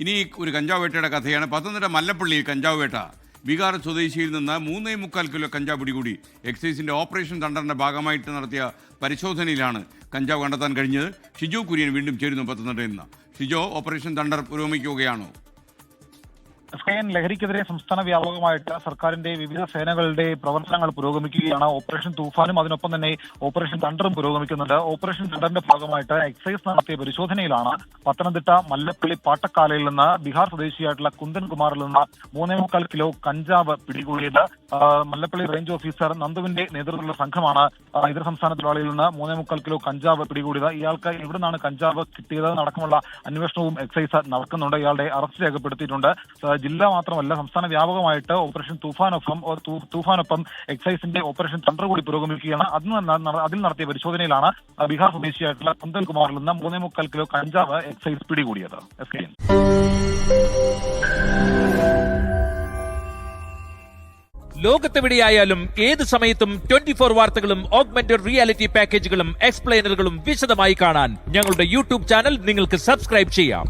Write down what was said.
ഇനി ഒരു കഞ്ചാവ് വേട്ടയുടെ കഥയാണ്. പത്തനംതിട്ട മല്ലപ്പള്ളിയിൽ കഞ്ചാവ് വേട്ട. ബീഹാർ സ്വദേശിയിൽ നിന്ന് 3.25 കിലോ കഞ്ചാവ് പിടികൂടി. എക്സൈസിന്റെ ഓപ്പറേഷൻ തണ്ടറിന്റെ ഭാഗമായിട്ട് നടത്തിയ പരിശോധനയിലാണ് കഞ്ചാവ് കണ്ടെത്താൻ കഴിഞ്ഞത്. ഷിജോ കുര്യൻ വീണ്ടും ചേരുന്നു പത്തനംതിട്ടയിൽ നിന്ന്. ഷിജോ, ഓപ്പറേഷൻ തണ്ടർ പുരോഗമിക്കുകയാണോ? ലഹരിക്കെതിരെ സംസ്ഥാന വ്യാപകമായിട്ട് സർക്കാരിന്റെ വിവിധ സേനകളുടെ പ്രവർത്തനങ്ങൾ പുരോഗമിക്കുകയാണ്. ഓപ്പറേഷൻ തൂഫാനും അതിനൊപ്പം തന്നെ ഓപ്പറേഷൻ തണ്ടറും പുരോഗമിക്കുന്നുണ്ട്. ഓപ്പറേഷൻ തണ്ടറിന്റെ ഭാഗമായിട്ട് എക്സൈസ് നടത്തിയ പരിശോധനയിലാണ് പത്തനംതിട്ട മല്ലപ്പള്ളി പാട്ടക്കാലയിൽ നിന്ന് ബീഹാർ സ്വദേശിയായിട്ടുള്ള കുന്ദൻ കുമാറിൽ നിന്ന് 3.25 കിലോ കഞ്ചാവ് പിടികൂടിയത്. മല്ലപ്പള്ളി റേഞ്ച് ഓഫീസർ നന്ദുവിന്റെ നേതൃത്വത്തിലുള്ള സംഘമാണ് ഇതര സംസ്ഥാന തൊഴിലാളിയിൽ നിന്ന് 3.25 കിലോ കഞ്ചാവ് പിടികൂടിയത്. ഇയാൾക്ക് എവിടെ നിന്നാണ് കഞ്ചാവ് കിട്ടിയത് അടക്കമുള്ള അന്വേഷണവും എക്സൈസ് നടക്കുന്നുണ്ട്. ഇയാളുടെ അറസ്റ്റ് രേഖപ്പെടുത്തിയിട്ടുണ്ട്. ജില്ല മാത്രമല്ല, സംസ്ഥാന വ്യാപകമായിട്ട് ഓപ്പറേഷൻ തൂഫാനൊപ്പം എക്സൈസിന്റെ ഓപ്പറേഷൻ തണ്ടർ കൂടി പുരോഗമിക്കുകയാണ്. അതിൽ നടത്തിയ പരിശോധനയിലാണ് ബീഹാർ സ്വദേശിയായിട്ടുള്ള കുന്ദൻ കുമാറിൽ നിന്ന് 3.25 കിലോ കഞ്ചാവ് എക്സൈസ് പിടികൂടിയത്. ലോകത്തെവിടെയായാലും ഏത് സമയത്തും 24 വാർത്തകളും ഓഗ്മെന്റഡ് റിയാലിറ്റി പാക്കേജുകളും എക്സ്പ്ലെയിനറുകളും വിശദമായി കാണാൻ ഞങ്ങളുടെ യൂട്യൂബ് ചാനൽ നിങ്ങൾക്ക് സബ്സ്ക്രൈബ് ചെയ്യാം.